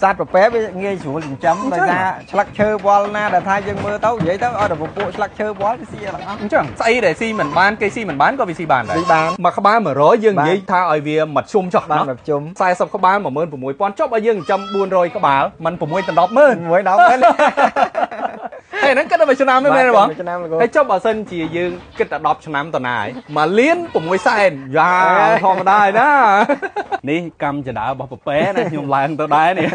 sát bập bé với nghe chủ liền chấm rồi ra slack chơi ball na để thay dân mưa tấu vậy tấu ở đầu bộ slack chơi ball cái gì là chẳng xây để si mình bán cây si mình bán có vì si bàn đấy bán mà các bạn mở rối dương vậy tha ở vì mặt xung chọc nó sai xong các bạn mà mơn của mũi pon chốc ở dương trăm buôn rồi các bạn mình của mũi tận đọp mơn mũi đọp hay nó kết được cho nam mới này bỏng cái chốc ở sân chỉ dương kết đã đọp cho nam tuần này mà liên của mũi sai ra không đai đó ní cầm cho đã bọc bé này nhung lại tao đai này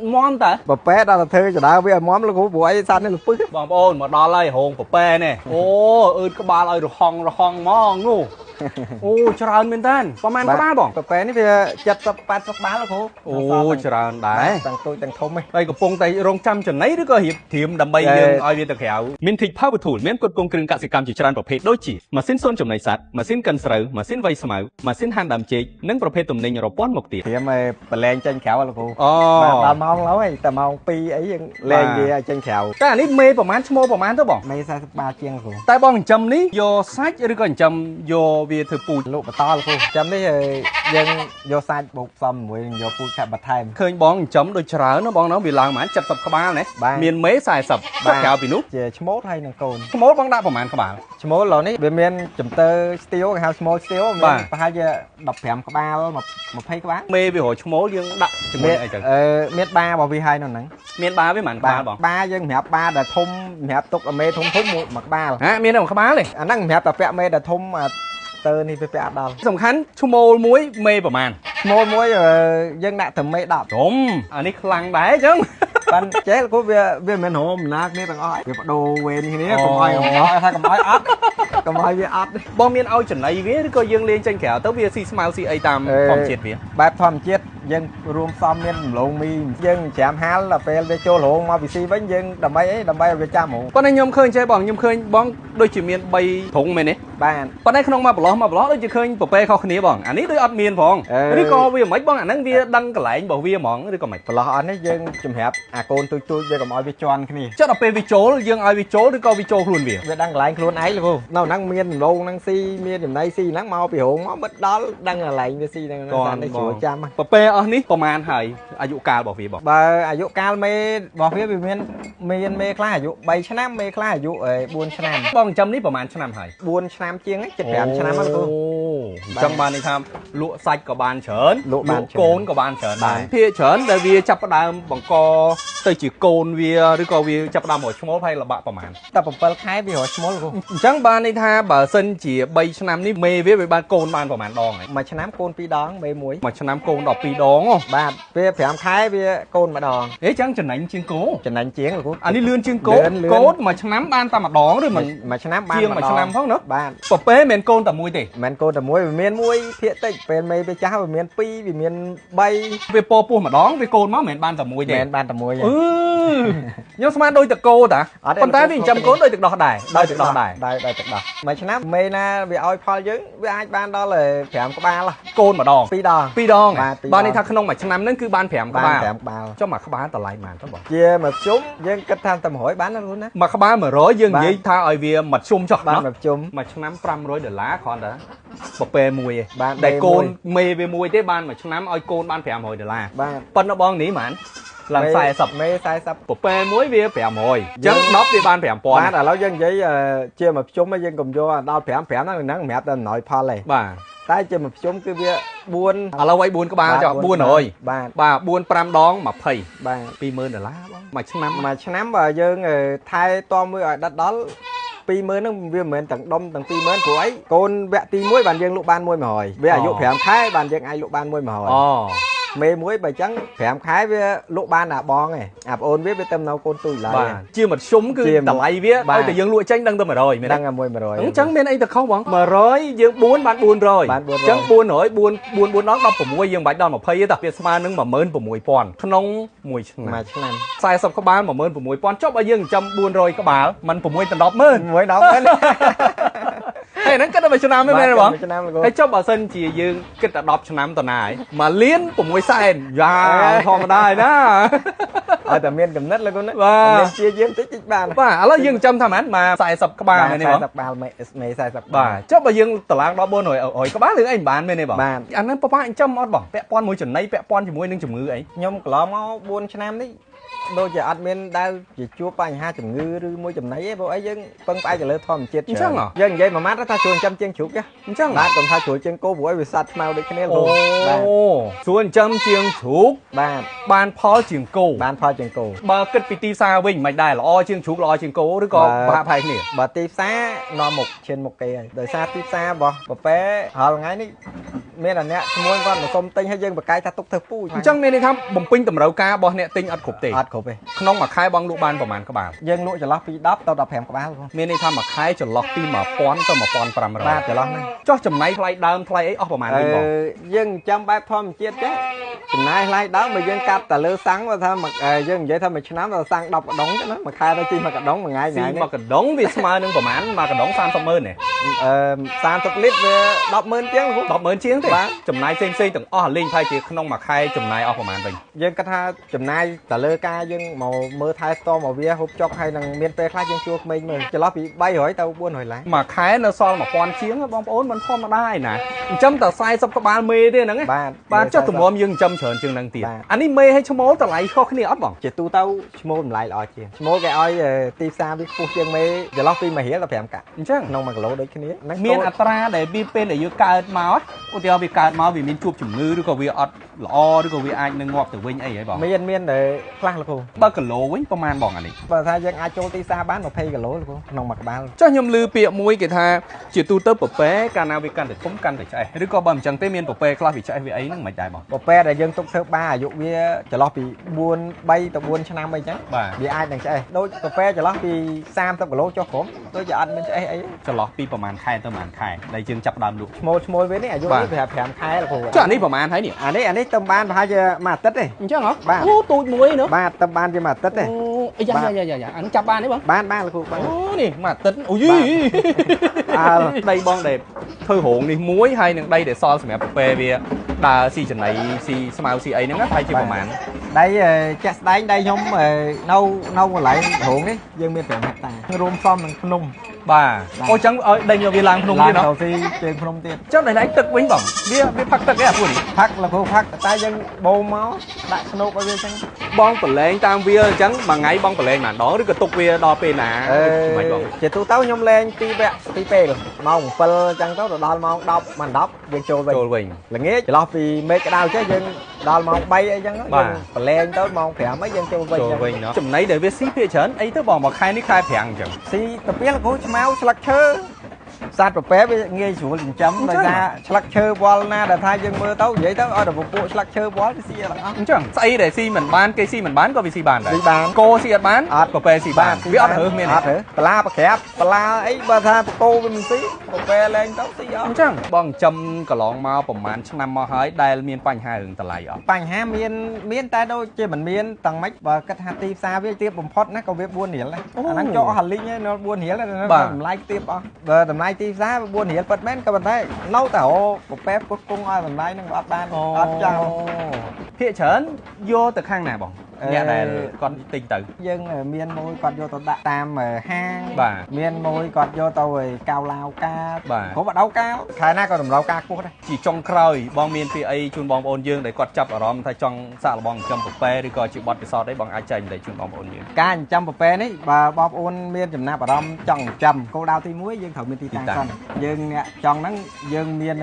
món ta bọc bé đó là thư cho đã bây món là của buổi xanh nó phức bỏng ôn mà đo lại hồn bọc bé này ô các bà lại được hong món luôn ô tràn bên tênประมาณก็บ้าบ่ bọc bé này bây chặt sập bát sập bá là cô ô tràn đấy tăng tôi tăng thông ấy đâyกับปงไตโรงจำจนไหนหรือก็หิบทีมดำใบยังออยเวียนตะแขวมินทิกภาพวัตถุเมียนกดกงกรึงกสิกรรมจิตรานประเภทด้วยจีมาสิ้นส่วนจมในสัตว์มาสิ้นกันเสือมาสิ้นไวสมัยมาสิ้นหันดำเจกนั่งประเภทตุ่มในรบป้อนหมกตีทีมไอ้ปลาแรงเจนแขวlà cô อ๋อตามองแล้วไอ้แต่มองปีไอ้ยังแรงดีเจนแขวก็อันนี้เมย์ประมาณชั่วโมงประมาณเท่าบ่เมย์สักบาเชียงกูแต่บองจำนี้โยซัดหรือก็จำโยเวียถือปูลูกปตอละกูจำได้ยังโยซัดบุกซ้ำมวยโยปูแค่บัดไทม์เคยบองจำโดยเฉลยนะบองน้องวิลางหมายจับสับขบ้าเนี่ยเมียนเมย์สายสับตะแขวปีนุ๊กเจชโมดให้นังโกนชโมดบองได้ประมาณขบ้าชโมดเหล่านี้เป็นเมียนจุ่มเตอร์สตีลกับชโมดสตีลเมียนไปให้จะดับแผลขบ้ามาให้ขบ้าเมย์วิโหชโมดยังดักชโมดไอ้จังเมียนบาบอกวิให้นั่นนังเมียนบาไม่หมันบาบอกบายังแหบบาแต่ทุ่มแหบตกเมย์ทุ่มหมักบาฮะเมียนเอาขบ้าเลยอันนั้นแหบแต่แปะเมย์แต่ทุ่มเตอร์นี่ไปแปะดาวสำคัญชั่วโมงมุ้ยเมย์ประมาณมวยยังหนักถึงไม่ดับผมอันนี้คลังได้จังปันเจ๊กูเบียเเหม็นโหมนักนี่ต่างอ้อยเบียดูเวนทีนี้ก็อ้อยถ้าก็อ้อยอัดก็อ้อยเบียอัดบอมเมียนเอาจันไหนเวียก็ยังเลี้ยงจังแขวแต่เวียซีสมาลซีไอตามความเจ็ดเวียแบบความเจ็ดยังรวมซ้อมเมียนลงมียังแฉมฮัลlà về vềโจหลงมาบีซีไว้ยังดำใบไปจ้าหมูปนายยมเคยใช่บองยมเคยบองโดยจีเมียนใบถุงเมนี่บ้านปนายขนมมาบล้อโดยจีเคยปะเป้เขาคนนี้บองอันนี้โดยอัดเมียนพองหรือก็เวียไม่บองอันนั้นเวียดังกระไหลบอกเวียหมองหรือก็ไม่ปลาอันนี้ยังจุ่มแหบโกนตุยเวียกับอ้อยเวียจอนคนนี้เจ้าเอาไปวิโจยังเอาวิโจหรือก็วิโจคลุนเวียดังกระไหลคลุนไอ้เลยกูนั่งเมียนลงนั่งซีเมียนอย่างไรซีนั่งเมาปีหงมัดดอดังกระไหลเวียซีนั่งได้ชัวจ้ามั้งปะเป้อันนี้ประมาณหายอายุกาลบอกเวียบอกอายุกาลไม่บอกเวียเมียนคล้ายอายุใบชนะเมคล้ายอายุบุญชนะบองจำนี้ประมาณชนะหายบุญชนะเจียงเจ็ดแปดชนะมั้งกูจังบานในทำลุไซกับบานเฉินลุโกนกับบานเฉินพี่เฉินแต่เวียจับประดามบังกอเตยจีโกนเวียหรือก็เวียจับประดามหัวชั่วโมงให้ระบะประมาณแต่ผมเปิดคล้ายเวียหัวชั่วโมงกูจังบานในทำบ่เส้นจีใบชนะนี่เมเวียไปบานโกนบานประมาณดองไงมาชนะโกนปีดองใบมวยมาชนะโกนดอกปีดองอ๋อบานเวียแผงคล้ายเวียโกนมาดองจังจะไหนเชียงโก้จะไหนเจียงหรอกูอันนี้เลื่อนเชียงโก้โกนมาชนะบานตามมาดองหรือมันมาชนะบานเชียงมาชนะพ้องเนาะบานปะเป้เมนโกนแต่มวยติเมนโกนแต่มวยเมียนมวยเพี้ยติเป็นเมย์ไปจ้าเมียนปีเมียนใบไปโปปูมาดองไปโกนมั้งเมนบานแต่มวยติเมนบานแต่มวยยังสมาโดยตะโกแต่คนใต้วิ่งจำโกนโดยตะดอกได้โดยตะดอกได้ได้ตะดอกมาชนะเมย์นะไปเอาพอเยอะไปไอ้บ้านđóเลยแผงก็บ้าละโกนมาดองปีดองบ้านในทางขนมมาชนะนั่นคือบ้านแผงก็บ้าเจ้าหมาขบ้าต่อลายมันต้องบอกเจียมาจุ้มยังกระทำตำหอยบ้านนั่นรู้นะมาขบ้ามาร้อยยังยี่ท่าไอเวียมาชุ่มจอกบ้านแบบจุ้มมาชนะ$100คอนเด้อปะเปมวยได้โกนเมย์ไปมวยที่บ้านมาชนะไอโกนบ้านแผงหอย$บ้านปนบองหนีหมันหลังใส่สับไม่ใส่สับปะเปมวยเวียแผงหอยจังน็อปที่บ้านแผงปอนบ้านแต่เรายังยี่เจียมาจุ้มไม่ยังกลมโย่ดาวแผงนั่นแมบแต่หน่อยพอเลยบ้าtại chơi một chúng cái việc buôn là quay buôn các bạn cho buôn rồi bà buôn pram đón mà phầy bà pi mơn là lá mà chăn nắm và dương thay to mới ở đất đó pi mơn nó viên mến tầng đông tầng pi mơn của ấy con vẽ ti muối bàn dương lục ban muối mà hỏi bây giờ dụ phèm khai bàn dương ai lục ban muối mà hỏi mê muối bài trắng phèm khái với lỗ ban là bong này ôn với tâm nào con tôi lại chia một súng cứ tầm ai viết ơi tự dương lụa tranh đăng tâm mà rồi đang làm môi mà rồi trắng bên anh thật không bóng mà rồi dương buôn bạn buôn rồi trắng buôn nổi buôn nó đọc của muối dương bạch đòn mà phây tập việt ma nâng mà mơn của muối pòn không mùi mà sai xong các bạn mà mơn của muối pòn chốc ở dương trăm buôn rồi các bạn mình của muối tận đọc mơn muối đọc ហើយហ្នឹងគិតតែមួយឆ្នាំមែនទេបង ឆ្នាំលោក ហើយចុះបើសិនជាយើងគិតតែ10ឆ្នាំតណាហើយមួយលាន6សែនយ៉ាធម្មតាហើយណា ឲ្យតែមានកំណត់លោកណា បាទ មានជាយើងតិចបាន បាទឥឡូវយើងចាំថាម៉េចមក40ក្បាលមែនទេបង 40ក្បាលមេ40 បាទចុះបើយើងតឡើងដល់400ក្បាលរឿងអីមិនបានមែនទេបង បាទ អាហ្នឹងប្រហែលអញ្ចឹមអត់បងពាក់ព័ន្ធមួយចំណីពាក់ព័ន្ធជាមួយនឹងជំងឺអី ខ្ញុំកន្លងមក4ឆ្នាំនេះដូចជាអត់មានដែលជាជួបបញ្ហាជំងឺឬមួយចំណីទេព្រោះអីយើងពឹងផ្អែកទៅលើធម្មជាតិយើងនិយាយមួយម៉ាត់ថាជួលចិញ្ចឹមជាងជ្រូក អញ្ចឹង បាទខ្ញុំថាជួលជាងគោព្រោះអីវាសត្វខ្មៅដូចគ្នា អូ បាទ សួរចិញ្ចឹមជាងជ្រូក បាទ បានផលជាងគោ បានផលជាងគោ បើគិតពីទីផ្សារវិញមិនដែរល្អជាងជ្រូកល្អជាងគោឬក៏ប្រហាក់ប្រហែលគ្នា បើទីផ្សារនាំមុខឈានមុខគេហើយដោយសារទីផ្សាររបស់ប្រពែរាល់ថ្ងៃនេះមានតែអ្នកឈ្មោះគាត់មកសុំទិញហើយយើងបកកាយថាទុកធ្វើពូជ អញ្ចឹងមានន័យថាបំពេញតម្រូវការរបស់អ្នកទិញអត់គ្រប់ទេ អត់គ្រប់ទេ ក្នុងមួយខែបងលក់បានប្រហែលក្បាល យើងលក់ចន្លោះពី10ទៅ15ក្បាលបង មានន័យថាមួយខែចន្លោះពី1000ទៅ1500 បាទចន្លោះហ្នឹង ចុះចំណាយថ្លៃដើមថ្លៃអីអស់ប្រហែលវិញបង យើងចាំបែបធម្មជាតិចេះចំណាយថ្លៃដើមបើយើងកាត់តែលើសាំងបើថាយើងនិយាយថាមួយឆ្នាំទៅសាំង10កដុងចឹងណាមួយខែទៅជីមួយកដុងមួយថ្ងៃ ស៊ីមួយកដុងវាស្មើនឹងប្រហែលមួយកដុង300000ទេ 30លីត្រវា100000ជាងលោក 100000ជាងទេ បាទ ចំណាយផ្សេងៗទាំងអស់លេងប្រហែលជាក្នុងមួយខែចំណាយអស់ប្រហែលវិញ យើងគិតថាចំណាយតែលើការយើងមកមើលថែទាំមកវាហូបចុកហើយនឹងមានពេលខ្លះយើងជួលក្មេងមើលចន្លោះពី300ទៅ400ឡាន មួយខែនៅសល់1000ជាងបងប្អូនមិនធម្មតាឯណាអញ្ចឹងតែ40ក្បាលមេទេហ្នឹង បាទ បាទចុះទម្រាំយើងចិញ្ចឹមច្រើនជាងហ្នឹងទៀត បាទ អានេះមេឲ្យឈ្មោលតម្លៃខុសគ្នាអត់បង ជាទូទៅឈ្មោះតម្លៃល្អជាងឈ្មោះគេឲ្យទីផ្សារវាខ្ពស់ជាងមេចន្លោះពី1រៀលដល់5កាក់ អញ្ចឹង ក្នុង1គីឡូដូចគ្នាហ្នឹង មានអត្រាដែលវាពេលដែលយើងកើតមកឧទាហរណ៍វាកើតមកវាមានជួបជំងឺឬក៏វាអត់ល្អឬក៏វាអាចនឹងងាប់ទៅវិញអីហ៎បង មានខ្លះលោកគ្រូ បើគីឡូវិញប្រហែលបងអានេះ បើថាយើងអាចចូលទីផ្សារបាន20គីឡូលោកគ្រូក្នុង1ក្បាល ចុះខ្ញុំឮពាក្យមួយគេថាជាទូទៅពពែកាលណាវាកាន់តែធំកាន់តែឆ្អេះឬក៏បើមិនចឹងទេមានពពែខ្លះវាឆ្អេះវាអីហ្នឹងមិនដែរបង ពពែដែលយើងទុកធ្វើបាអាយុវាចន្លោះពី3ទៅ4ឆ្នាំអីចឹង បាទ វាអាចនឹងឆ្អេះដូចពពែចន្លោះពី30គីឡូចុះក្រោមដូចជាអត់មានឆ្អេះអី ចន្លោះពីប្រហែលខែទៅប្រហែលខែដែលយើងចាប់ដើមលក់ ឈ្មោះវានេះអាយុវា5ខែលោកគ្រូ ចុះអានេះប្រហែលហើយនេះ អានេះទៅបានប្រហែលជាមួយអាទិត្យទេ អញ្ចឹងហ៎ បាទ អូទូចមួយនោះ បាទទៅបានជាមួយអាទិត្យទេ អូអាយ៉ាអានឹងចាប់បានទេបង បានលោកគ្រូបាន អូនេះមួយអាទិត្យអូយ អើ ដីបងដែលធ្វើរោងនេះមួយហើយនឹងដីដែលសល់សម្រាប់ពពែវាដើរស៊ីចំណីស៊ីស្មៅស៊ីអីហ្នឹងប្រហែលជាប្រហែល ដៃចាក់ស្ដែងដៃខ្ញុំនៅកន្លែងរោងនេះយើងមាន5ហិកតារួមផ្សំនឹងភ្នំ បាទអូចឹងឲ្យដេញយកវាឡើងភ្នំទៀត ទៅ ណោះ ស៊ីជើងភ្នំទៀត ចុះដល់ឯងទឹកវិញបងវាផឹកទឹកឯអាពួកនេះ ផាក់លោកគ្រូផាក់តែយើងបូមមកដាក់ស្នូកឲ្យវាចឹង បងប្រឡែងតាមវាអញ្ចឹងមួយថ្ងៃបងប្រឡែងម្ដងឬក៏ទុកវាដល់ពេលណាមិនបង ជាទូទៅខ្ញុំលេង2វគ្គ2ពេលម៉ោង7អញ្ចឹងទៅដល់ម៉ោង10ម៉ោង10យើងចូលវិញ ចូលវិញ ល្ងាចចន្លោះពីមេឃក្តៅចេះយើងដល់ម៉ោង3អីចឹងយើងប្រឡែងទៅម៉ោង5អីយើងចូលវិញ ចូលវិញណោះចំណីដែលវាស៊ីភាគច្រើនអីទៅបងមួយខែនេះខែ5អញ្ចឹង ស៊ីទៅពេលលោកគ្រូឆ្មៅស្លឹកឈើសត្វប្រពែវាងាយស្រួលចិញ្ចឹមដោយសារស្លឹកឈើវល់ណាដែលថាយើងមើលទៅនិយាយទៅឲ្យតែពពួកស្លឹកឈើវល់វាស៊ីអត់អស់ អញ្ចឹងស្អីដែលស៊ីមិនបានគេស៊ីមិនបានក៏វាស៊ីបានដែរ ស៊ីបាន គោស៊ីអត់បាន អត់ ពពែស៊ីបានវាអត់រើសមាន អត់រើសបលាប្រក្រាបបលាអីបើថាបកោវាមិនស៊ីប្រពែលេងទៅស៊ីអ អ ត់ ញ្ចឹងបងចិញ្ចឹមកន្លងមកប្រហែលឆ្នាំមកហើយដែលមានបញ្ហារឿងតម្លៃអត់ បញ្ហាមានតែដូចជាមិនមានទាំងម៉េចបើគិតថាទីផ្សារវាទៀតបំផុតណាក៏វា4រៀលដែរអាហ្នឹងចុះអស់ហលីងហើយនៅ4រៀលតម្លៃទៀតអស់បើតម្លៃទីផ្សារវា4រៀលពិតមែនក៏ប៉ុន្តែនៅតែរកប្រពែពុះគង់ឲ្យតម្លៃហ្នឹងអត់បានអត់ចោល ភាគច្រើនយកទៅខាងណាបងអ្នកដែលគាត់ទិញទៅ យើងមានមួយគាត់យកទៅដាក់តាមហាង បាទ មានមួយគាត់យកទៅកៅឡាវកា បាទ គ្រប់បដៅកាវខែណាក៏តម្រូវការខ្ពស់ដែរ ជាចុងក្រោយបងមានពីអីជូនបងប្អូនយើងដែលគាត់ចាប់អារម្មណ៍ថាចង់សាកល្បងចិញ្ចឹមពពែឬក៏ជាបទពិសោធន៍អីបងអាចចែកម្លែកជូនបងប្អូនយើង ការចិញ្ចឹមប្រពែនេះបើបងប្អូនមានចំណាប់អារម្មណ៍ចង់ចិញ្ចឹមគោលដៅទី1យើងត្រូវមានទីតាំងសិនយើងអ្នកចង់ហ្នឹងយើងមាន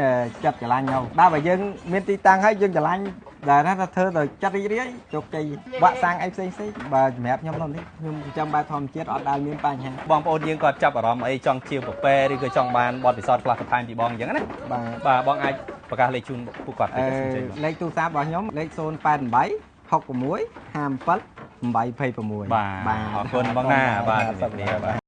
ចិត្តច្រឡាញ់ហើយបើយើងមានទីតាំងហើយយើងច្រឡាញ់ដែលថាធ្វើទៅចិត្តរីករាយជោគជ័យវាក់សាំងអីផ្សេងៗបើសម្រាប់ខ្ញុំនោះនេះខ្ញុំចិញ្ចឹមបែបធម្មជាតិអត់ដែលមានបញ្ហា បងប្អូនយើងគាត់ចាប់អារម្មណ៍អីចង់ជាពពែឬក៏ចង់បានបទពិសោធន៍ខ្លះបន្ថែមពីបងអញ្ចឹងណា បាទ បាទបងអាចប្រកាសលេខជូនពួកគាត់តិចសិនជិះ លេខទូរស័ព្ទរបស់ខ្ញុំលេខ088 66 57 826 បាទអរគុណបងណាបាទជំរាបលាបាទ